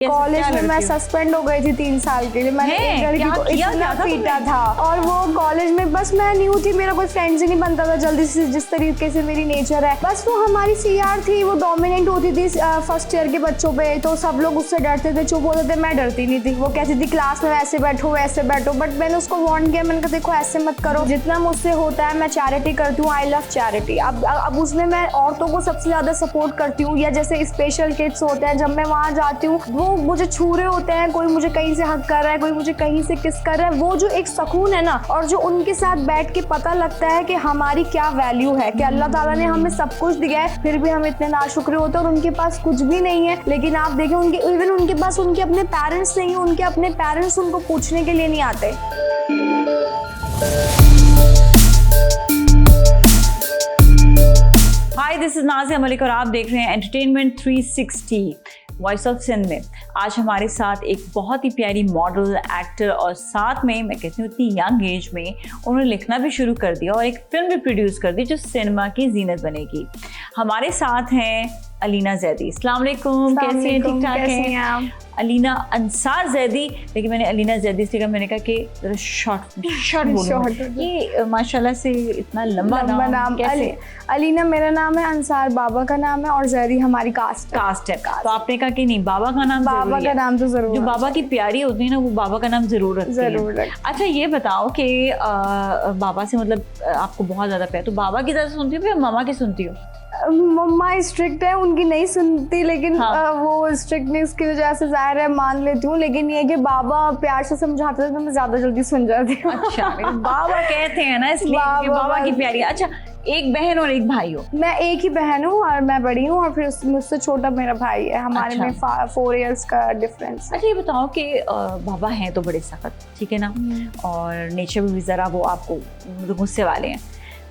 College में मैं suspend हो गई थी 3 साल के लिए। मैंने एक लड़की को इतना पीटा था और वो कॉलेज में बस मैं न्यू थी, मेरा कोई फ्रेंड्स ही नहीं बनता था जल्दी से, जिस तरीके से मेरी नेचर है। बस वो हमारी सीआर थी, वो डोमिनेंट होती थी फर्स्ट ईयर के बच्चों पे, तो सब लोग उससे डरते थे, चुप होते थे। मैं डरती नहीं थी। वो कहती थी क्लास में वैसे बैठो वैसे बैठो, बट मैंने उसको वार्न किया, मैंने कहा देखो ऐसे मत करो, जितना मुझसे होता है मैं चैरिटी करती हूँ, आई लव चैरिटी। अब उसमें मैं औरतों को सबसे ज्यादा सपोर्ट करती हूँ, या जैसे स्पेशल किड्स होते हैं, जब मैं वहाँ जाती हूँ वो मुझे छू रहे होते हैं, कोई मुझे कहीं से हक कर रहा है, कोई मुझे कहीं से किस कर रहा है, वो जो एक सुकून है ना, और जो उनके साथ बैठ के पता लगता है कि हमारी क्या वैल्यू है, कि अल्लाह ताला ने हमें सब कुछ दिया है, फिर भी हम इतने नाशुक्र होते हैं और उनके पास कुछ भी नहीं है। लेकिन आप देखें इवन उनके पास उनके अपने पेरेंट्स नहीं है, उनके अपने पेरेंट्स उनको पूछने के लिए नहीं आते। हाय, दिस इज नाज़िया मलिक और आप देख रहे हैं एंटरटेनमेंट 360 वॉइस ऑफ सिंध में। आज हमारे साथ एक बहुत ही प्यारी मॉडल, एक्टर और साथ में मैं कहती हूँ इतनी यंग एज में उन्होंने लिखना भी शुरू कर दिया और एक फिल्म भी प्रोड्यूस कर दी जो सिनेमा की जीनत बनेगी। हमारे साथ हैं अलीना जैदी। अस्सलाम वालेकुम, कैसी हैं? ठीक ठाक हैं? अलीना अंसार जैदी, लेकिन मैंने अलीना जैदी से कहा, मैंने कहा कि जरा शॉर्ट बोलो। ये माशाल्लाह से इतना लंबा नाम कैसे? अलीना मेरा नाम है, अंसार बाबा का नाम है और जैदी हमारी कास्ट है। तो आपने कहा कि नहीं, बाबा का नाम तो जरूर, जो बाबा की प्यारी होती है ना, वो बाबा का नाम जरूर रखती है। अच्छा, ये बताओ कि बाबा से मतलब आपको बहुत ज्यादा प्यार, तो बाबा की ज्यादा सुनती हो या मामा की सुनती हो? मम्मा स्ट्रिक्ट है, उनकी नहीं सुनती, लेकिन वो स्ट्रिक्टनेस की वजह से जाहिर है मान लेती हूँ, लेकिन ये कि बाबा प्यार से समझाते थे तो मैं ज्यादा जल्दी सुन जाती हूँ। अच्छा, बाबा कहते हैं ना, इसलिए बाबा की प्यारी। अच्छा, एक बहन और एक भाई हो? मैं एक ही बहन हूँ और मैं बड़ी हूँ, और फिर मुझसे छोटा मेरा भाई है, हमारे में 4 इयर्स का डिफरेंस। अच्छा, ये बताओ कि बाबा हैं तो बड़े सख्त, ठीक है ना, और नेचर भी जरा वो आपको गुस्से वाले हैं,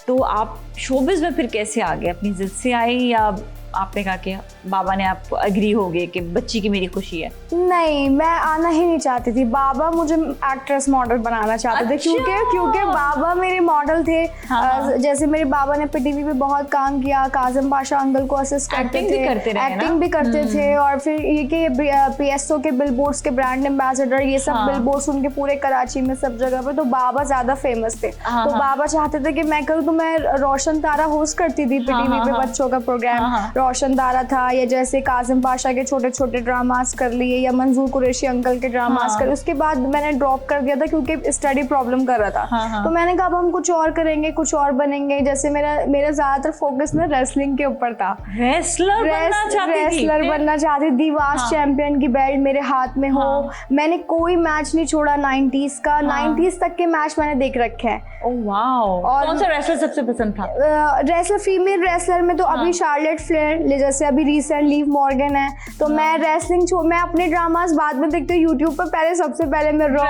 तो आप शोबिज़ में फिर कैसे आ गए? अपनी जिद से आए या आपने कहा कि बाबा ने आपको एग्री हो गए कि बच्ची की मेरी खुशी है? नहीं, मैं आना ही नहीं चाहती थी। बाबा मुझे एक्ट्रेस मॉडल बनाना चाहते थे। क्योंकि बाबा मेरे मॉडल थे। जैसे मेरे बाबा ने पीटीवी पे बहुत काम किया, काज़म पाशा अंकल को असिस्ट करते थे, एक्टिंग भी करते थे, और फिर ये कि पीएसओ के बिलबोर्ड्स के ब्रांड एम्बेसडर, ये सब बिलबोर्ड्स उनके पूरे कराची में सब जगह पे, तो बाबा ज्यादा फेमस थे। तो बाबा चाहते थे कि मैं करूँ, तो मैं रोशन तारा होस्ट करती थी पीटीवी पे बच्चों का प्रोग्राम, रोशन तारा था, या जैसे काज़म पाशा के छोटे छोटे ड्रामास कर लिए, या मंजूर कुरैशी अंकल के ड्रामास कर लिए। उसके बाद मैंने ड्रॉप कर दिया था क्योंकि स्टडी प्रॉब्लम कर रहा था। तो मैंने कहा अब हम कुछ और करेंगे, कुछ और बनेंगे। जैसे मेरा ज्यादातर फोकस ना रेसलिंग के ऊपर था। रेसलर बनना चाहती थी। वास्ट चैंपियन की बेल्ट मेरे हाथ में हो। मैंने कोई मैच नहीं छोड़ा 90s का। 90s तक के मैच मैंने देख रखे हैं। Oh wow. और कौन सा रेसलर सबसे पसंद था? रेसलर, फीमेल रेसलर में तो अभी शार्लेट फ्लेयर, जैसे अभी रिसेंट लीव मॉर्गन है। तो मैं रेसलिंग मैं अपने ड्रामास बाद में देखती हूँ यूट्यूब पर। पहले सबसे पहले मैं रॉ,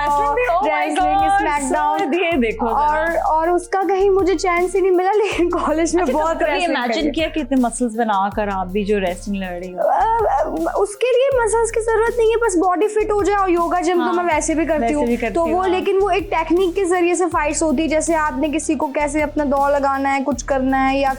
रेसलिंग, स्मैकडाउन, देखो और उसका कहीं मुझे चैन से नहीं मिला। लेकिन कॉलेज में बहुत इमेजिन किया कि इतने मसल्स बनाकर आप भी जो रेसलिंग लड़ रही हो? उसके लिए मसल्स की जरूरत नहीं है, बस बॉडी फिट हो जाए। और योगा जिम तो मैं वैसे भी करती हूँ, तो वो लेकिन वो एक टेक्निक के जरिए से फाइट्स होती है। जैसे आपने किसी को कैसे अपना दौड़ लगाना है, कुछ करना है, या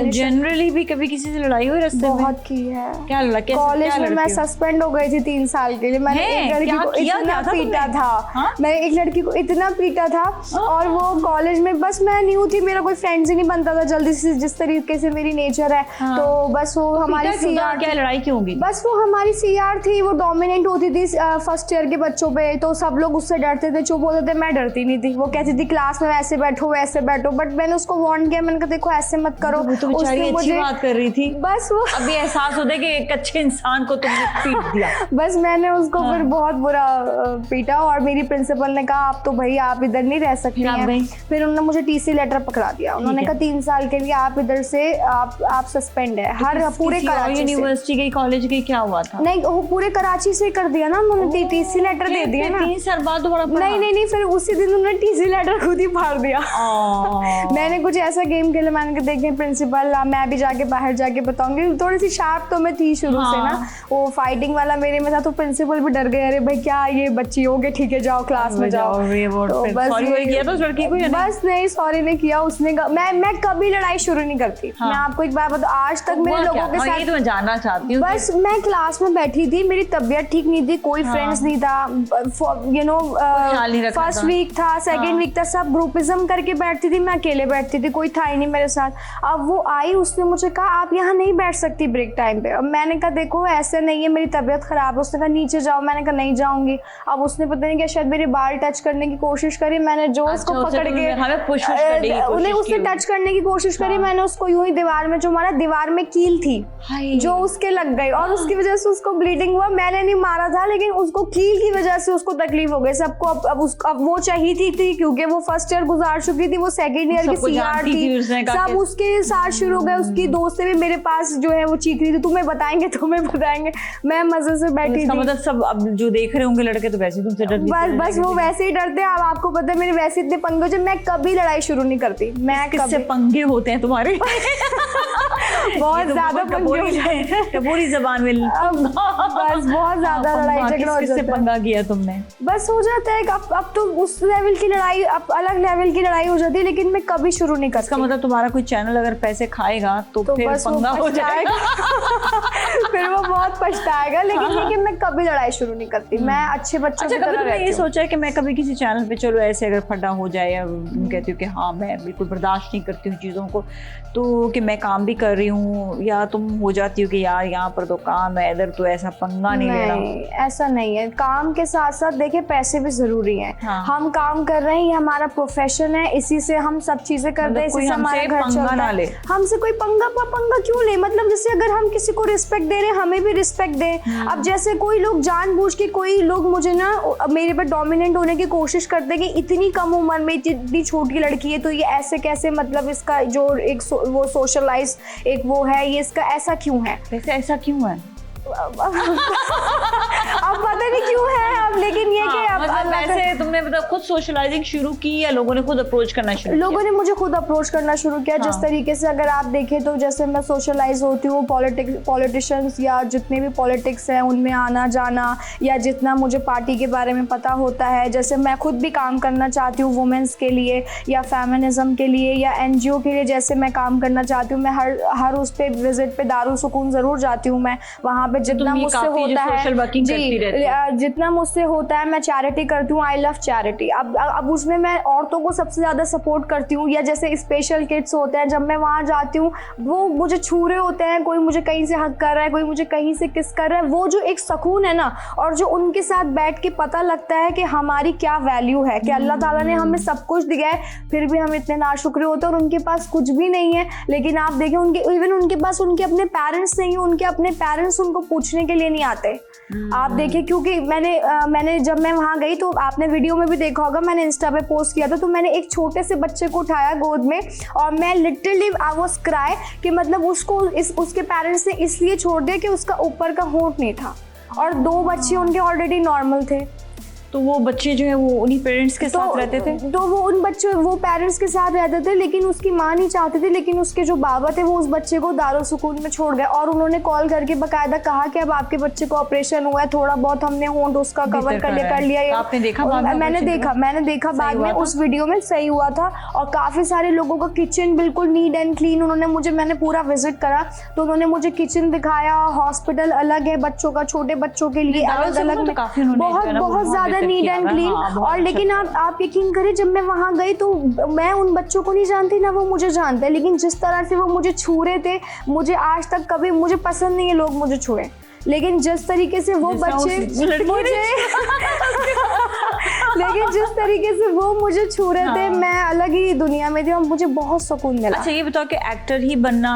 जनरली भी कभी किसी से लड़ाई हुई रास्ते में? बहुत की है। क्या लड़ा? कॉलेज में मैं सस्पेंड हो गई थी 3 साल के लिए। मैंने एक लड़की को इतना पीटा था, मैंने एक लड़की को इतना पीटा था, और वो कॉलेज में बस मैं न्यू थी, मेरा कोई फ्रेंड्स ही नहीं बनता था जल्दी से, जिस तरीके से मेरी नेचर है। तो बस वो हमारी सीआर, क्या लड़ाई क्यों होगी? बस वो हमारी सीआर थी, वो डोमिनेंट होती थी फर्स्ट ईयर के बच्चों पे, तो सब लोग उससे डरते थे, चुप होते थे। मैं डरती नहीं थी। वो कहती थी क्लास में वैसे बैठो वैसे बैठो, बट मैंने उसको वार्न किया, मैंने कहा देखो ऐसे मत करो। उसने मुझे बात कर रही थी, बस वो अभी एहसास होता है कि एक अच्छे इंसान को तुमने पीट दिया। बस मैंने उसको फिर बहुत बुरा पीटा, और मेरी प्रिंसिपल ने कहा आप तो भाई आप इधर नहीं रह सकती हैं। फिर उन्होंने मुझे टीसी लेटर पकड़ा दिया। उन्होंने कहा 3 साल के लिए आप इधर से आप सस्पेंड है। हर पूरे कराची यूनिवर्सिटी गई, कॉलेज गई, क्या हुआ था? नहीं, वो पूरे कराची से कर दिया ना उन्होंने, टीसी लेटर दे दिया ना। 3 साल बाद दोबारा? नहीं, फिर उसी दिन उन्होंने टीसी लेटर खुद ही फाड़ दिया। मैंने कुछ ऐसा गेम खेला, मैंने कहा देखें प्रिंसिपल, मैं भी जाके बाहर जाके बताऊंगी। थोड़ी सी शार्प तो मैं थी शुरू से ना, वो फाइटिंग वाला मेरे में था, तो प्रिंसिपल भी डर गए, अरे भाई क्या ये बच्ची हो गई, ठीक है जाओ क्लास में जाओ। तो बस किया था उस लड़की को? बस नहीं, सॉरी नहीं किया उसने। मैं कभी लड़ाई शुरू नहीं करती। मैं आपको एक बात बताऊं, आज तक मेरे लोगों के साथ, तो मैं जानना चाहती हूँ। बस मैं क्लास में बैठी थी, मेरी तबीयत ठीक नहीं थी, कोई फ्रेंड्स नहीं था, यू नो फर्स्ट वीक था, सेकंड वीक था, सब ग्रुपिज्म करके बैठती थी, मैं अकेले बैठती थी, कोई था ही नहीं मेरे साथ। अब वो आई, उसने मुझे कहा आप यहाँ नहीं बैठ सकती ब्रेक टाइम पे। अब मैंने कहा देखो ऐसे नहीं है, मेरी तबीयत खराब है। उसने कहा नीचे जाओ, मैंने कहा नहीं जाऊंगी। अब उसने पता नहीं क्या शायद मेरे बाल टच करने की कोशिश करी, मैंने जो उसको पकड़ के उन्हें उसने टच करने की कोशिश करी, मैंने उसको यूं ही दीवार में जो मारा, दीवार में कील थी जो उसके लग गई और उसकी वजह से उसको ब्लीडिंग हुआ। मैंने नहीं मारा था, लेकिन उसको कील की वजह से उसको तकलीफ हो गई सबको। अब वो चाहिए थी क्योंकि वो फर्स्ट ईयर गुजार चुकी थी, वो सेकंड ईयर की सीआर थी, सब उसके साथ शुरू हो गए। उसकी दोस्तें भी मेरे पास जो है वो चीख रही थी, तुम्हें बताएंगे। मैं मजे से बैठी थी। मतलब सब अब जो देख रहे होंगे लड़के तो वैसे तुमसे डरते, बस वो वैसे ही डरते हैं। अब आपको पता है मेरे वैसे इतने पंगे होते, मैं कभी लड़ाई शुरू नहीं करती। मैं किससे पंगे होते हैं तुम्हारे? बहुत ज्यादा टपोरी जबान में बस बहुत ज्यादा लड़ाई झगड़ा हो जाता है। पंगा किया तुमने? बस हो जाता है। अब तो उस लेवल की लड़ाई, अब अलग लेवल की लड़ाई हो जाती है, लेकिन मैं कभी शुरू नहीं करती। इसका मतलब तुम्हारा कोई चैनल अगर पैसे खाएगा तो फिर पंगा हो जाएगा। फिर वो बहुत पछताएगा, लेकिन मैं कभी लड़ाई शुरू नहीं करती। मैं अच्छे बच्चों की तरह रहती हूं। ये सोचा है कि मैं कभी किसी चैनल पे चलो ऐसे अगर फटा हो जाए, या कहती हूँ कि हाँ मैं बिल्कुल बर्दाश्त नहीं करती हूँ चीज़ों को, तो कि मैं काम भी कर रही हूँ, या तुम हो जाती हो कि यार यहाँ पर तो काम है, इधर तो ऐसा पंगा नहीं लेना? ऐसा नहीं है। काम के साथ साथ देखिए पैसे भी जरूरी हैं। हम काम कर रहे हैं, ये हमारा प्रोफेशन है, इसी से हम सब चीजें करते हैं, इसी से हमारा घर चलता है। हमसे कोई पंगा क्यों ले? मतलब जैसे अगर हम किसी को रिस्पेक्ट दे रहे हैं, हमें भी रिस्पेक्ट दें। अब जैसे कोई लोग जानबूझ के, कोई लोग मुझे ना मेरे पे डोमिनेंट होने की कोशिश करते हैं कि इतनी कम उम्र में इतनी छोटी लड़की है तो ये ऐसे कैसे, मतलब इसका जो एक वो सोशलाइज एक वो है, ये इसका ऐसा क्यों है? ऐसा क्यों है? अब पता नहीं क्यों है अब, लेकिन ये कि अब वैसे तुमने मतलब खुद सोशलाइजिंग शुरू की या लोगों ने खुद अप्रोच करना शुरू किया? लोगों ने मुझे खुद अप्रोच करना शुरू किया। जिस तरीके से अगर आप देखें तो जैसे मैं सोशलाइज होती हूँ, पॉलिटिशियंस या जितने भी पॉलिटिक्स हैं उनमें आना जाना, या जितना मुझे पार्टी के बारे में पता होता है, जैसे मैं खुद भी काम करना चाहती हूँ वुमेन्स के लिए या फेमिनिज्म के लिए या NGO के लिए, जैसे मैं काम करना चाहती हूँ। मैं हर उस पे विजिट पे दारुल सुकून जरूर जाती हूँ। मैं वहाँ पे जितना मुझसे होता है जी, जितना मुझसे होता है मैं चैरिटी करती हूँ। I love charity. अब उसमें मैं औरतों को सबसे ज़्यादा सपोर्ट करती हूँ, या जैसे स्पेशल किड्स होते हैं, जब मैं वहाँ जाती हूँ वो मुझे छू रहे होते हैं, कोई मुझे कहीं से हक कर रहा है, कोई मुझे कहीं से किस कर रहा है, वो जो एक सुकून है ना, और जो उनके साथ बैठ के पता लगता है कि हमारी क्या वैल्यू है, कि अल्लाह ताला ने हमें सब कुछ दिया है, फिर भी हम इतने नाशुक्र होते हैं और उनके पास कुछ भी नहीं है। लेकिन आप देखें उनके पास उनके अपने पेरेंट्स नहीं है, उनके अपने पेरेंट्स उनको पूछने के लिए नहीं आते। आप देखिए, क्योंकि मैंने जब मैं वहाँ गई तो आपने वीडियो में भी देखा होगा, मैंने इंस्टा पे पोस्ट किया था, तो मैंने एक छोटे से बच्चे को उठाया गोद में और मैं लिटरली आई वाज क्राई कि मतलब उसके पेरेंट्स ने इसलिए छोड़ दिया कि उसका ऊपर का होंठ नहीं था, और 2 बच्चे उनके ऑलरेडी नॉर्मल थे। तो वो बच्चे जो है वो उन्हीं पेरेंट्स के साथ रहते थे? तो वो पेरेंट्स के साथ रहते थे, लेकिन उसकी माँ नहीं चाहती थी, लेकिन उसके जो बाबा थे वो उस बच्चे को दारुल सुकून में छोड़ गए, और उन्होंने कॉल करके बकायदा कहा कि अब आपके बच्चे को ऑपरेशन हुआ है, थोड़ा बहुत हमने होंठ उसका कवर कर लिया। आपने देखा? मैंने देखा बाद में उस वीडियो में सही हुआ था। और काफी सारे लोगों का किचन बिल्कुल नीट एंड क्लीन, मैंने पूरा विजिट करा तो उन्होंने मुझे किचन दिखाया। हॉस्पिटल अलग है बच्चों का, छोटे बच्चों के लिए अलग, बहुत ज्यादा नीट एंड क्लीन। और लेकिन आप यकीन करें, जब मैं वहां गई तो मैं उन बच्चों को नहीं जानती, ना वो मुझे जानते, लेकिन जिस तरह से वो मुझे छू रहे थे, मुझे आज तक कभी, मुझे पसंद नहीं है लोग मुझे छुए, लेकिन जिस तरीके से वो बच्चे लेकिन जिस तरीके से वो मुझे छू रहे थे, मैं अलग ही दुनिया में थी और मुझे बहुत सुकून मिला। अच्छा ये बताओ कि एक्टर ही बनना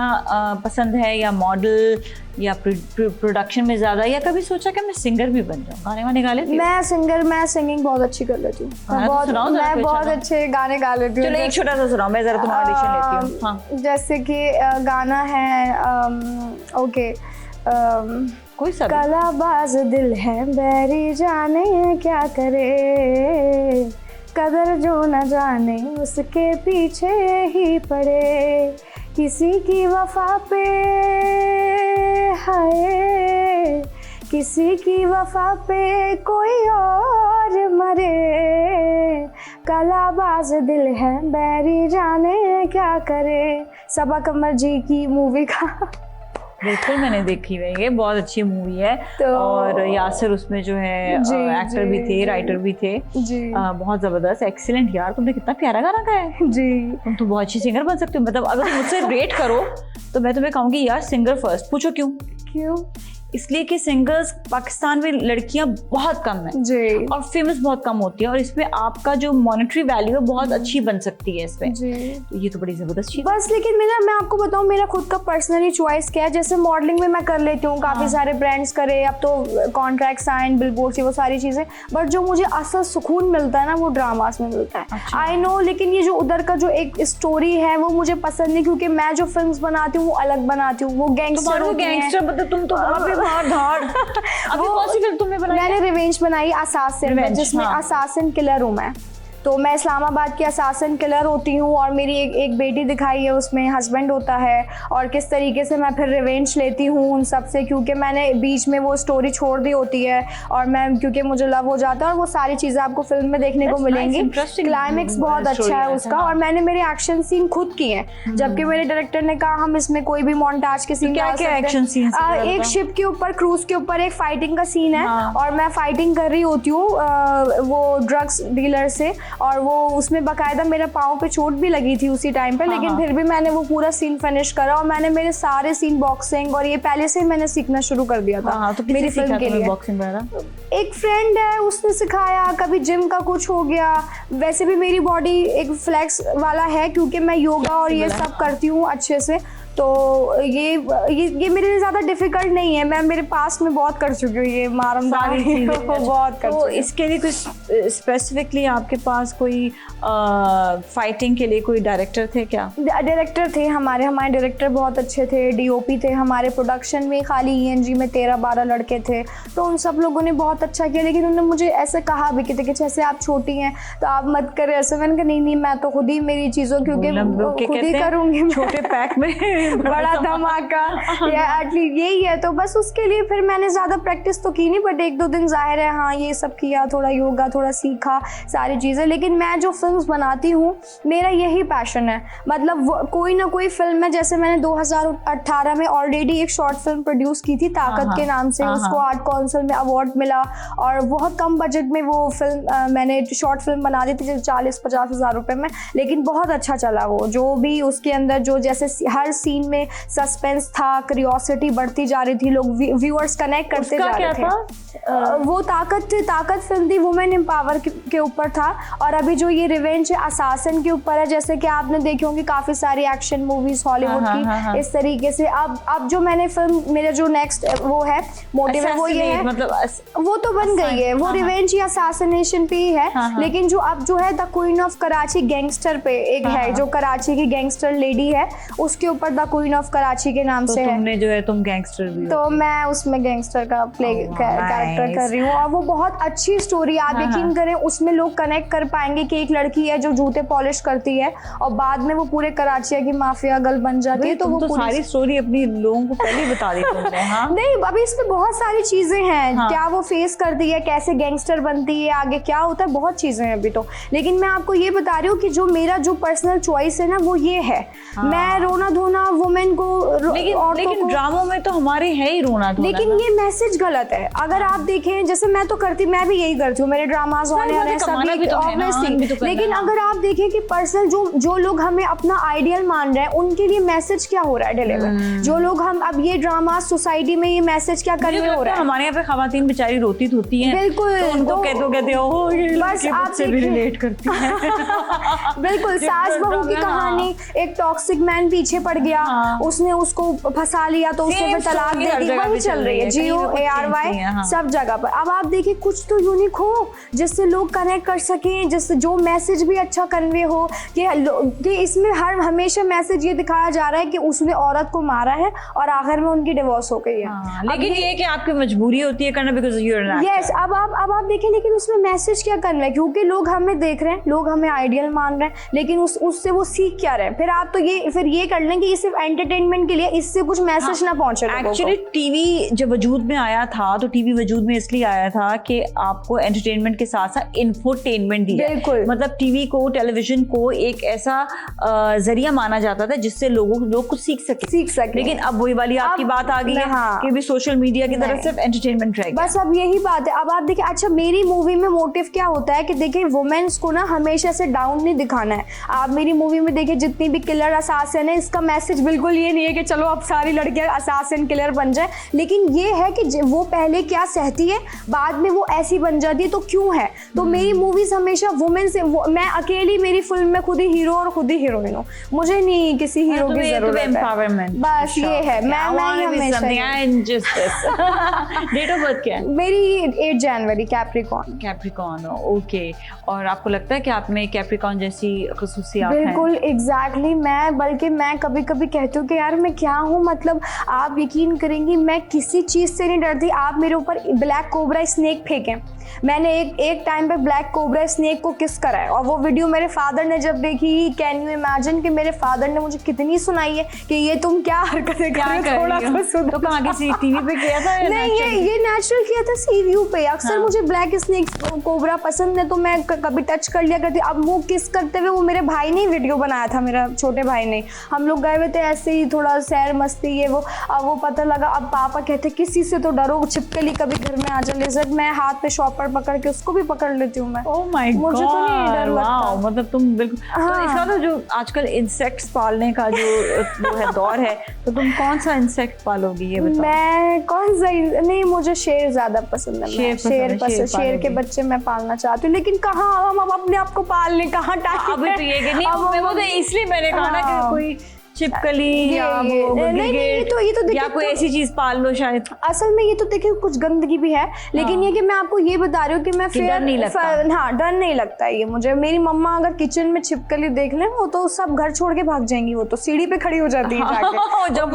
पसंद है या मॉडल या प्रोडक्शन में ज्यादा, या कभी सोचा कि मैं सिंगर भी बन जाऊं, गाने वाने गा लेती हूं? मैं सिंगिंग बहुत अच्छी कर लेती हूँ, मैं बहुत अच्छे गाने गा लेती हूँ। चलो एक छोटा सा सुनाओ, मैं जरा तुम्हारा ऑडिशन लेती हूँ। हाँ। जैसे कि गाना है ओके, कोई सा कलाबाज दिल है बैरी जाने क्या करे, कदर जो न जाने उसके पीछे ही पड़े, किसी की वफा पे है, किसी की वफा पे कोई और मरे, कलाबाज दिल है बैरी जाने क्या करे। सबा कमर जी की मूवी का बिल्कुल मैंने देखी है, ये बहुत अच्छी मूवी है। और यासिर उसमें जो है एक्टर भी थे, राइटर भी थे जी। बहुत जबरदस्त, एक्सीलेंट यार। तुमने कितना प्यारा गाना गाया है जी। तुम तो बहुत अच्छी सिंगर बन सकते हो। मतलब अगर तुम मुझसे रेट करो तो मैं तुम्हें कहूँगी यार सिंगर फर्स्ट। पूछो क्यों? क्यों? इसलिए कि सिंगर्स पाकिस्तान में लड़कियां बहुत कम है जी। और फेमस बहुत कम होती है, और इसमें आपका जो मॉनेटरी वैल्यू है बहुत अच्छी बन सकती है इसमें जी। तो ये तो बड़ी जबरदस्त चीज। बस लेकिन मैं आपको बताऊं मेरा खुद का पर्सनली चॉइस क्या है। जैसे मॉडलिंग में मैं कर लेती हूँ, काफी सारे ब्रांड्स करे, अब तो कॉन्ट्रैक्ट साइन, बिलबोर्ड से वो सारी चीजें, बट जो मुझे असल सुकून मिलता है ना वो ड्रामास में मिलता है। आई नो, लेकिन ये जो उधर का जो एक स्टोरी है वो मुझे पसंद नहीं, क्योंकि मैं जो फिल्म बनाती हूँ वो अलग बनाती हूँ, वो गैंगस्टर मतलब तुम तो मार धाड़ अभी कौन सी फिल्म तुमने बनाई? मैंने रिवेंज बनाई असासिन, जिसमें असासिन किलर हूँ मैं। तो मैं इस्लामाबाद की असासिन किलर होती हूँ और मेरी एक बेटी दिखाई है, उसमें हस्बैंड होता है, और किस तरीके से मैं फिर रिवेंज लेती हूँ उन सब से, क्योंकि मैंने बीच में वो स्टोरी छोड़ दी होती है और मैं क्योंकि मुझे लव हो जाता है, और वो सारी चीज़ें आपको फिल्म में देखने को मिलेंगी। क्लाइमेक्स बहुत अच्छा है उसका, और मैंने मेरे एक्शन सीन खुद किए हैं, जबकि मेरे डायरेक्टर ने कहा हम इसमें कोई भी मोन्टाज के सीन डाल सकते हैं। Action scene? एक शिप के ऊपर, क्रूज के ऊपर एक फाइटिंग का सीन है, और मैं फाइटिंग कर रही होती हूँ वो ड्रग्स डीलर से, और वो उसमें बाकायदा मेरे पाँव पे चोट भी लगी थी उसी टाइम पे, लेकिन फिर भी मैंने वो पूरा सीन फिनिश करा, और मैंने मेरे सारे सीन बॉक्सिंग और ये पहले से ही मैंने सीखना शुरू कर दिया था। तो मेरी फिल्म के लिए बॉक्सिंग वगैरह एक फ्रेंड है उसने सिखाया, कभी जिम का कुछ हो गया। वैसे भी मेरी बॉडी एक फ्लेक्स वाला है, क्योंकि मैं योगा और ये सब करती हूँ अच्छे से, तो ये मेरे लिए ज़्यादा डिफिकल्ट नहीं है। मैं मेरे पास में बहुत कर चुकी हूँ ये मारमदारी बहुत कर। तो इसके लिए कुछ स्पेसिफिकली आपके पास कोई फाइटिंग के लिए कोई डायरेक्टर थे क्या? डायरेक्टर थे हमारे डायरेक्टर बहुत अच्छे थे, डीओपी थे हमारे, प्रोडक्शन में खाली ईएनजी में 13-12 लड़के थे, तो उन सब लोगों ने बहुत अच्छा किया। लेकिन उन्होंने मुझे ऐसे कहा भी कि जैसे आप छोटी हैं तो आप मत करें ऐसे। मैंने कहा नहीं मैं तो खुद ही मेरी चीज़ों क्योंकि खुद ही करूँगी, छोटे पैक में बड़ा धमाका या एटलीस्ट यही है। तो बस उसके लिए फिर मैंने ज़्यादा प्रैक्टिस तो की नहीं, बट 1-2 दिन जाहिर है हाँ ये सब किया, थोड़ा योगा, थोड़ा सीखा सारी चीज़ें। लेकिन मैं जो फिल्म्स बनाती हूँ मेरा यही पैशन है, मतलब कोई ना कोई फिल्म है। जैसे मैंने 2018 में ऑलरेडी एक शॉर्ट फिल्म प्रोड्यूस की थी ताकत के नाम से, उसको आर्ट काउंसिल में अवार्ड मिला, और बहुत कम बजट में वो फिल्म मैंने शॉर्ट फिल्म बना दी थी 40-50 हज़ार रुपए में, लेकिन बहुत अच्छा चला वो। जो भी उसके अंदर जो जैसे हर सीन में सस्पेंस था, क्यूरियोसिटी बढ़ती जा रही थी, लोग व्यूअर्स कनेक्ट करते जा रहे थे। वो ताकत फिल्म थी, वुमेन एम्पावर के ऊपर था। और अभी जो ये रिवेंज है असासिन के ऊपर है, जैसे कि आपने देखी होंगी काफी सारी एक्शन मूवीज हॉलीवुड की इस तरीके से। अब जो मैंने फिल्म, मेरा जो नेक्स्ट वो है मोटिव है वो ये है, मतलब वो तो बन गई है, वो रिवेंज या असैसिनेशन पे ही है। लेकिन जो अब जो है the queen of Karachi gangster पे एक है, जो कराची की गैंगस्टर लेडी है, उसके ऊपर द क्वीन ऑफ कराची के नाम से है। तुमने जो है तुम गैंगस्टर भी, तो मैं उसमें गैंगस्टर का प्ले कैरेक्टर कर रही हूँ, और वो बहुत अच्छी स्टोरी, आप यकीन करें उसमें लोग कनेक्ट कर पाएंगे कि एक लड़की है जो जूते पॉलिश करती है और बाद में वो पूरे कराची की माफिया गर्ल बन जाती है। तो वो सारी स्टोरी अपनी लोगों को पहले बता दी तुमने। हाँ नहीं, अभी इसमें बहुत सारी चीजें हैं, क्या वो फेस करती है, कैसे गैंगस्टर बनती है, आगे क्या होता है, बहुत चीजें हैं अभी तो। लेकिन मैं आपको ये बता रही हूँ कि जो मेरा जो पर्सनल चॉइस है ना वो ये है। मैं रोना धोना वुमेन को, लेकिन ड्रामों में तो हमारे है ही रोना धोना, लेकिन ये मैसेज गलत है। अगर आप देखें, जैसे मैं भी यही करती हूँ, मेरे ड्रामाज होने वाले सभी ऑब्वियसली, लेकिन अगर आप देखें कि पर्सनल जो लोग हमें अपना आइडियल मान रहे हैं उनके लिए मैसेज क्या हो रहा है डिलीवर, जो लोग हम अब ये ड्रामा सोसाइटी में ये मैसेज क्या करने हो रहा है। हमारे यहाँ पे खवातीन बेचारी रोती धोती हैं, बिल्कुल, तो उनको कहते हो बस आपसे भी रिलेट करती हैं। बिल्कुल, सास बहू की कहानी, एक टॉक्सिक मैन पीछे पड़ गया, उसने उसको फंसा लिया तो उसने फिर तलाक दे दी, वही चल रही है GOARY सब जगह पर। अब आप देखिए कुछ तो यूनिक हो जिससे लोग कनेक्ट कर सकें, जिससे जो मैसेज भी अच्छा कन्वे हो कि इसमें हमेशा मैसेज ये दिखाया जा रहा है कि उसने औरत को मारा है और आखिर में उनकी डिवोर्स हो गई है। लेकिन ये कि आपकी मजबूरी होती है करना, बिकॉज़ यू आर यस। अब आप देखें, लेकिन उसमें मैसेज क्या करना है, क्योंकि लोग हमें देख रहे हैं, लोग हमें आइडियल मान रहे हैं, लेकिन उससे वो सीख क्या रहे हैं। फिर आप तो ये कर लें कि इसे सिर्फ एंटरटेनमेंट के लिए, इससे कुछ मैसेज ना पहुंचे लोगों को। एक्चुअली टीवी जब वजूद में आया था तो टीवी वजूद में इसलिए आया था कि आपको एंटरटेनमेंट के साथ साथ इंफोटेनमेंट दिया। बिल्कुल। मतलब टीवी को, टेलीविजन को एक ऐसा जरिया माना जाता था जिससे लोग कुछ सीख सके। लेकिन अब वही वाली आपकी बात आ गई है कि भी सोशल मीडिया की तरफ सिर्फ एंटरटेनमेंट रहेगा। बस अब यही बात है। अब आप देखिए, अच्छा मेरी मूवी में मोटिव क्या होता है कि देखिए वुमेन्स को ना हमेशा से डाउन नहीं दिखाना है। आप मेरी मूवी में देखिए जितनी भी किलर असासिन है, इसका मैसेज बिल्कुल ये नहीं है कि चलो अब सारी लड़कियां असासिन किलर बन जाए, लेकिन ये है कि वो पहले क्या सहती है, बाद में वो ऐसी बन जाती है, तो क्यों है। तो मेरी मूवीज हमेशा वुमेन से, मैं अकेली मेरी फिल्म में खुद ही हीरो और खुद ही हीरोइन हूँ, मुझे नहीं किसी हीरो की जरूरत है। बस ये है, मैं हमेशा। डेट ऑफ बर्थ क्या है? मेरी 8 जनवरी, कैप्रिकॉर्न। ओके। और आपको लगता है कि आप में कैप्रिकॉर्न जैसी खुसूसियात हैं? बिल्कुल एग्जैक्टली। बल्कि मैं कभी कभी कहती हूँ कि यार मैं क्या हूँ, मतलब आप यकीन करेंगी मैं किसी चीज़ से नहीं डरती। आप मेरे ऊपर ब्लैक कोबरा स्नेक फेंकें, मैंने एक टाइम पे ब्लैक कोबरा स्नेक को किस करा है, और वो वीडियो मेरे फादर ने जब देखी, कैन यू इमेजिन कि मेरे फादर ने मुझे कितनी सुनाई है कि ये तुम क्या हरकतें कर रहे हो, थोड़ा सा सुनो। तो कहाँ किसी टीवी पे किया था? नहीं, ये नेचुरल किया था सी व्यू पे। अक्सर मुझे ब्लैक स्नेक कोबरा पसंद है तो मैं कभी टच कर लिया करती। अब वो किस करते हुए, वो मेरे भाई ने वीडियो बनाया था, मेरा छोटे भाई ने। हम लोग गए हुए थे ऐसे ही थोड़ा सैर मस्ती ये वो, अब वो पता लगा। अब पापा कहते किसी से तो डरो, छिपकली कभी घर में आ जाए, लेजर मैं हाथ पे शॉपर पकड़ के उसको भी पकड़ लेती हूँ मैं। ओह माय गॉड, मुझे तो नहीं डर लगता। मतलब तुम बिल्कुल। तो इसका तो जो आजकल इंसेक्ट्स पालने का जो वो है दौर है, तो तुम कौन सा इंसेक्ट पालोगी ये बताओ? मैं कौन सा, नहीं मुझे शेर ज्यादा पसंद है। शेर के बच्चे मैं पालना चाहती हूँ, लेकिन कहाँ हम अपने आप को पालने कहाँ टाइम। अभी तो ये कि नहीं, वो तो इसलिए मैंने कहा ना कि कोई छिपकली या ये तो या कोई ऐसी चीज पाल लो शायद। असल में ये तो देखिए कुछ गंदगी भी है, लेकिन ये कि मैं आपको ये बता रही हूँ कि मैं फिर डर नहीं लगता। हाँ, डर नहीं लगता है ये मुझे। मेरी मम्मा अगर किचन में छिपकली देख लें, वो तो सब घर छोड़ के भाग जाएंगी, वो तो सीढ़ी पे खड़ी हो जाती है जाके। जब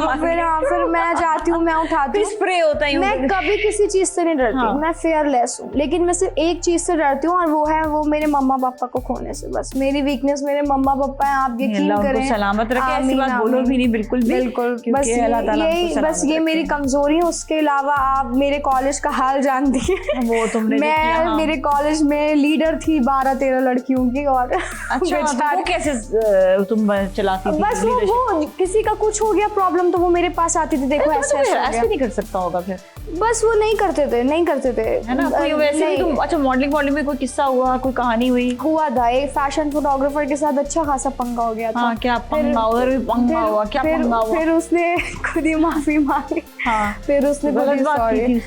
फिर मैं जाती हूँ, मैं उठाती हूँ, स्प्रे होता है। मैं कभी किसी चीज से नहीं डरती, मैं फेयरलेस हूँ। लेकिन मैं सिर्फ एक चीज से डरती हूँ, और वो है वो मेरे मम्मा पापा को खोने से। बस मेरी वीकनेस मेरे मम्मा पापा है। आप यकीन करें, सलामत रखे, ऐसी बात बोलो भी नहीं, बिल्कुल बस ये मेरी कमजोरी है। उसके अलावा आप मेरे कॉलेज का हाल जानती है, वो तुमने मैं मेरे कॉलेज में लीडर थी 12-13 लड़कियों की। और अच्छा, वो कैसे तुम चलाती थी? बस वो किसी का कुछ हो गया प्रॉब्लम तो वो मेरे पास आती थी, देखो ऐसे नहीं कर सकता होगा फिर। बस वो नहीं करते थे है ना। कोई वैसे ही तुम, अच्छा मॉडलिंग में कोई किस्सा हुआ, कोई कहानी हुआ था? एक फैशन फोटोग्राफर के साथ अच्छा खासा पंगा हो गया था। हाँ, क्या पंगा? उधर भी पंगा हुआ? क्या पंगा हुआ? फिर उसने खुद ही माफी मांगी। हाँ, फिर उसने गलत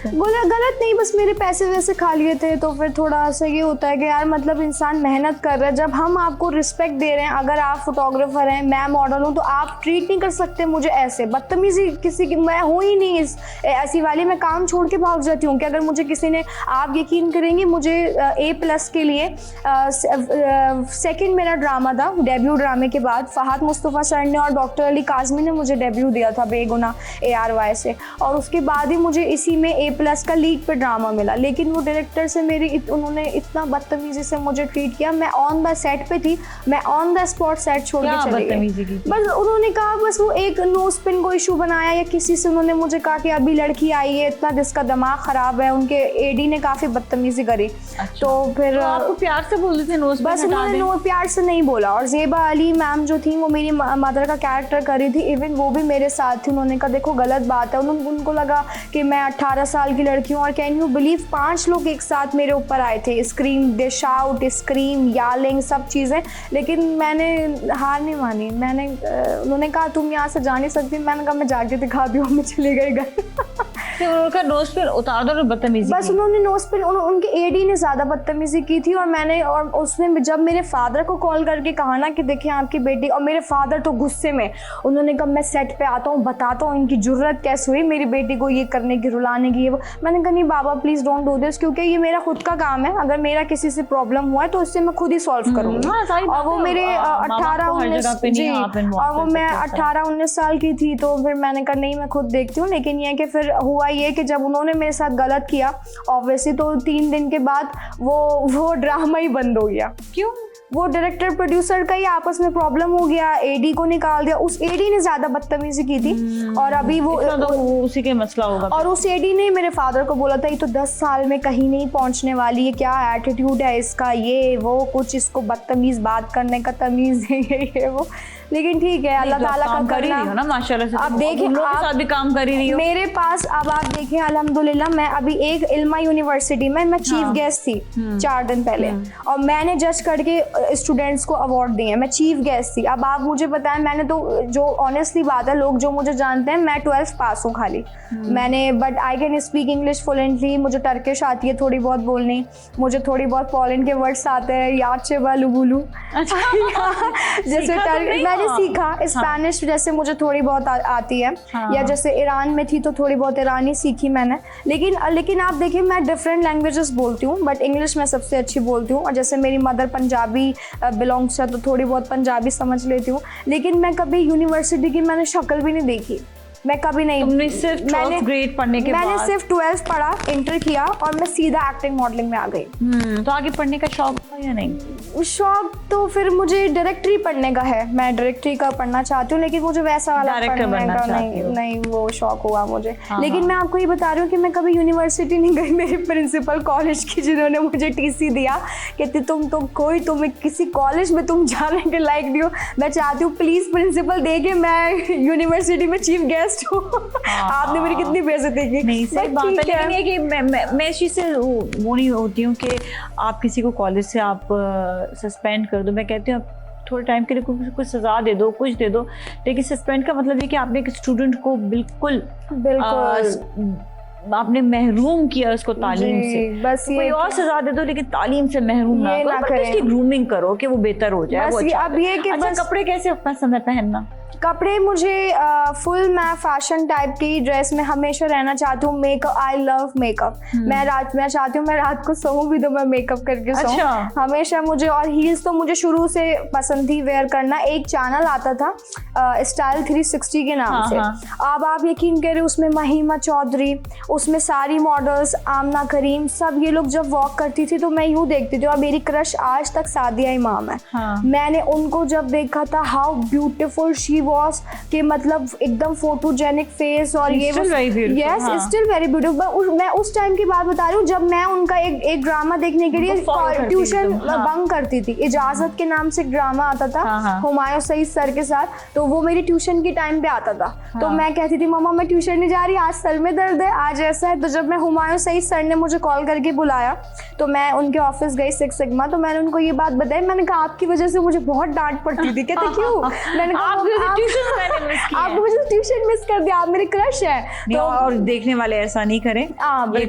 बोला गलत नहीं, बस मेरे पैसे वैसे खा लिए थे। तो फिर थोड़ा सा ये होता है कि यार मतलब इंसान मेहनत कर रहा है, जब हम आपको रिस्पेक्ट दे रहे हैं, अगर आप फोटोग्राफर हैं, मैं मॉडल हूँ, तो आप ट्रीट नहीं कर सकते मुझे ऐसे। बदतमीजी किसी की मैं हूँ ही नहीं ऐसी वाली, मैं काम छोड़ के भाग जाती हूँ कि अगर मुझे किसी ने, आप यकीन करेंगे मुझे A+ के लिए सेकंड मेरा ड्रामा था, डेब्यू ड्रामे के बाद फहद मुस्तफ़ा सर ने और डॉक्टर अली काज़मी ने मुझे डेब्यू दिया था बेगुनाह ARY से, और उसके बाद ही मुझे इसी में A+ का लीड पे ड्रामा मिला। लेकिन वो डायरेक्टर से उन्होंने इतना बदतमीजी से मुझे ट्रीट किया। मैं ऑन द सेट पे थी, मैं ऑन द स्पॉट सेट छोड़ के चली गई। बस उन्होंने कहा, बस वो एक नोज पिन को इशू बनाया, या किसी से उन्होंने मुझे कहा कि अभी लड़की आई है इतना जिसका दिमाग खराब है, उनके AD ने काफी बदतमीजी करी। अच्छा, तो फिर आपको प्यार से बोलते थे नोज? बस उन्होंने प्यार से नहीं बोला। और ज़ेबा अली मैम जो थी वो मेरी मदर का कैरेक्टर कर रही थी, इवन वो भी मेरे साथ थी। उन्होंने कहा देखो गलत बात है, उनको लगा कि मैं 18 साल की लड़की हूँ। और कैन यू बिलीव 5 लोग एक साथ मेरे ऊपर आए थे, स्क्रीम, दे शाउट, स्क्रीम, यालिंग, सब चीज़ें। लेकिन मैंने हार नहीं मानी। उन्होंने कहा तुम यहाँ से जा नहीं सकती, मैंने कहा मैं जाके दिखाती हूँ, मैं चली गई घर। उनका नोज पिन उतार दो, बदतमीजी बस उन्होंने नोज पिन, उनके AD ने ज़्यादा बदतमीजी की थी। और उसने जब मेरे फादर को कॉल करके कहा ना कि देखिए आपकी बेटी, और मेरे फादर तो गुस्से में, उन्होंने कहा मैं सेट पे आता हूँ, बताता हूँ इनकी जुर्रत कैसे हुई मेरी बेटी को ये करने की, रुलाने की। वो मैंने कहा नहीं बाबा प्लीज़ डोंट डू दिस, क्योंकि ये मेरा खुद का काम है। अगर मेरा किसी से प्रॉब्लम हुआ है तो उससे मैं खुद ही सॉल्व करूँगी। और वो मेरे 18-19 साल की थी, तो फिर मैंने कहा नहीं मैं खुद देखती हूँ। लेकिन ये कि फिर हुआ ये कि जब उन्होंने मेरे साथ गलत किया ऑब्वियसली, तो 3 दिन के बाद वो ड्रामा ही बंद हो गया। क्यों? वो डायरेक्टर प्रोड्यूसर का ही आपस में प्रॉब्लम हो गया, एडी को निकाल दिया, उस एडी ने ज्यादा बदतमीजी की थी। और अभी वो उसी के मसला होगा। और उस एडी ने मेरे फादर को बोला था ये तो 10 साल में कहीं नहीं पहुंचने वाली है, क्या एटीट्यूड है इसका, ये वो कुछ इसको बदतमीज बात करने का तमीज है, ये वो। लेकिन ठीक है, अल्लाह ताला का कर ही रही हो ना माशाल्लाह से। अब देखिए लोगों के साथ भी काम कर ही रही हो। मेरे पास अब आप देखिए अल्हम्दुलिल्लाह, मैं अभी एक इल्मा यूनिवर्सिटी में मैं चीफ गेस्ट थी 4 दिन पहले, और मैंने जज करके स्टूडेंट्स को अवार्ड दिए, मैं चीफ गेस्ट थी। अब आप मुझे बताएं, मैंने तो जो ऑनेस्टली बात है, लोग जो मुझे जानते हैं, मैं 12th पास हूँ खाली मैंने, but I can speak English fluently, मुझे टर्किश आती है थोड़ी बहुत बोलनी, मुझे थोड़ी बहुत पोलैंड के वर्ड्स आते हैं, याचे बालू बुलू जैसे मैंने सीखा। स्पेनिश जैसे मुझे थोड़ी बहुत आती है, या जैसे ईरान में थी तो थोड़ी बहुत ईरानी सीखी मैंने। लेकिन आप देखिए, मैं डिफरेंट लैंग्वेजेस बोलती हूँ, बट इंग्लिश मैं सबसे अच्छी बोलती हूँ। और जैसे मेरी मदर पंजाबी बिलोंग्स है, तो थोड़ी बहुत पंजाबी समझ लेती हूँ। लेकिन मैं कभी यूनिवर्सिटी की मैंने शक्ल भी नहीं देखी, मैं कभी नहीं। तुमने सिर्फ 12th ग्रेड पढ़ने के बाद? मैंने सिर्फ 12th पढ़ा, इंटर किया, और मैं सीधा एक्टिंग मॉडलिंग में आ गई। तो आगे पढ़ने का शौक था या नहीं? शौक तो फिर मुझे डायरेक्टरी पढ़ने का है, मैं डायरेक्टरी का पढ़ना चाहती हूँ, लेकिन मुझे वैसा वाला पढ़ने का नहीं वो शौक हुआ मुझे। लेकिन मैं आपको ये बता रही हूँ कि मैं कभी यूनिवर्सिटी नहीं गई। मेरी प्रिंसिपल कॉलेज की, जिन्होंने मुझे टीसी दिया, कहती तुम किसी कॉलेज में तुम जाने के लायक नहीं हो, मैं चाहती हूँ प्लीज प्रिंसिपल देखे मैं यूनिवर्सिटी में चीफ गेस्ट हूँ। आपने मेरी कितनी बेइज्जती की। नहीं, सही बात है, लेकिन ये कि मैं इस चीज से वो नहीं होती हूँ कि आप किसी को कॉलेज से आप सस्पेंड कर दो। मैं कहती हूँ थोड़े टाइम के लिए कुछ सजा दे दो, कुछ दे दो, लेकिन सस्पेंड का मतलब ये कि आपने एक स्टूडेंट को बिल्कुल आपने महरूम किया उसको तालीम से। बस तो कोई और सजा दे दो, लेकिन तालीम से महरूम ना करो, उसकी ग्रूमिंग करो कि वो बेहतर हो जाए। वो अच्छा। अब ये कि अच्छा, कपड़े कैसे पसंद है पहनना? कपड़े मुझे फुल मैं फैशन टाइप की ड्रेस में हमेशा रहना चाहती हूँ। Makeup, I love makeup. मैं चाहती हूँ मैं रात को सोऊं भी तो मैं मेकअप करके सोऊं। अच्छा। हमेशा मुझे, और हील्स तो मुझे शुरू से पसंद थी वेयर करना। एक चैनल आता था स्टाइल 360 के नाम से। अब आप यकीन करें, उसमें महिमा चौधरी, उसमें सारी मॉडल्स, आमना करीम, सब ये लोग जब वॉक करती थी तो मैं यूँ देखती थी। और मेरी क्रश आज तक सादिया इमाम है। मैंने उनको जब देखा था, हाउ ब्यूटीफुल शी वॉज, कि मतलब एकदम फोटोजेनिक फेस, और ये यस स्टिल वेरी ब्यूटीफुल। मैं उस टाइम की बात बता रही हूँ जब मैं उनका एक ड्रामा देखने के लिए ट्यूशन बंक करती थी। इजाजत के नाम से ड्रामा आता था हुमायूं सईद सर के साथ, तो वो मेरी ट्यूशन की टाइम पे आता था। तो मैं कहती थी मम्मा मैं ट्यूशन नहीं जा रही, आज सर में दर्द है, आज ऐसा है। तो जब मैं हुमायूं सईद सर ने मुझे कॉल करके बुलाया तो मैं उनके ऑफिस गई 6 सिग्मा। तो मैंने उनको ये बात बताई, मैंने कहा आपकी वजह से मुझे बहुत डांट पड़ती थी। कहते क्यों? मैंने कहा आपने मुझे ट्यूशन मिस कर दिया, आप मेरी क्रश है। तो और देखने वाले ऐसा नहीं करें, पढ़ाई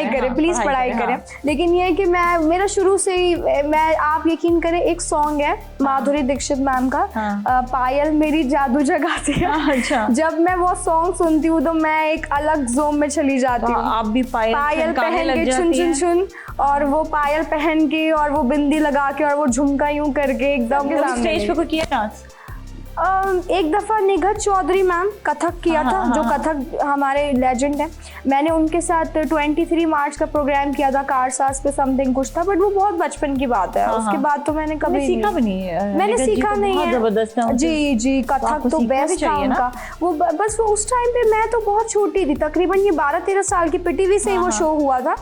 करें प्लीज, पढ़ाई करें। लेकिन ये कि मैं, मेरा शुरू से ही मैं, आप यकीन करें, एक सॉन्ग है माधुरी दीक्षित मैम का, पायल मेरी जादू जगाती है। जब मैं वो सॉन्ग सुनती हूँ तो मैं एक अलग जोन में चली जाती हूँ। आप भी पायल पहन के चुन चुन चुन, और वो पायल पहन के, और वो बिंदी लगा के, और वो झुमका यूं करके एकदम स्टेज पे कोई किया डांस? एक दफ़ा निघत चौधरी मैम कथक किया था, जो कथक हमारे लेजेंड है। मैंने उनके साथ 23 मार्च का प्रोग्राम किया था, कारसाज पे समथिंग कुछ था, बट वो बहुत बचपन की बात है। उसके बाद तो मैंने कभी सीखा भी नहीं है। मैंने सीखा नहीं है। जबरदस्त है। जी कथक तो बेस्ट था उनका। वो बस वो उस टाइम पे मैं तो बहुत छोटी थी, तकरीबन ये 12-13 साल की, पीटीवी से ही वो शो हुआ था।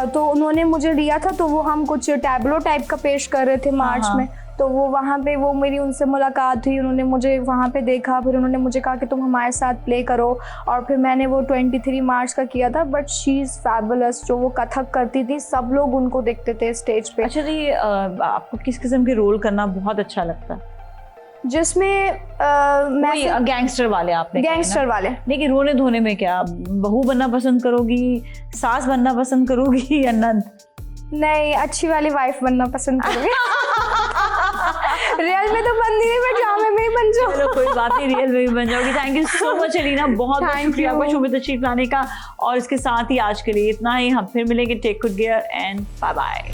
तो उन्होंने मुझे लिया था, तो वो हम कुछ टैबलो टाइप का पेश कर रहे थे मार्च में। तो वो वहाँ पे वो मेरी उनसे मुलाकात हुई, उन्होंने मुझे वहाँ पे देखा, फिर उन्होंने मुझे कहा कि तुम हमारे साथ प्ले करो, और फिर मैंने वो 23 मार्च का किया था। बट शी इज़ फैबुलस, जो वो कथक करती थी, सब लोग उनको देखते थे स्टेज पे। अच्छा, तो ये आपको किस किस्म के रोल करना बहुत अच्छा लगता है? जिसमें मैं गैंगस्टर वाले, आपने गैंगस्टर वाले। लेकिन रोने धोने में क्या बहू बनना पसंद करोगी, सास बनना पसंद करोगी, या नंद? नहीं, अच्छी वाली वाइफ बनना पसंद करोगी। रियल में तो बनती नहीं, मैं ड्रामे में ही बन जाऊँ। चलो कोई बात नहीं, रियल में भी बन जाओगी। Thank you so much Alina, बहुत शुक्रिया आपका शो में तशरीफ लाने का। और इसके साथ ही आज के लिए इतना ही, हम फिर मिलेंगे। Take good care and bye bye.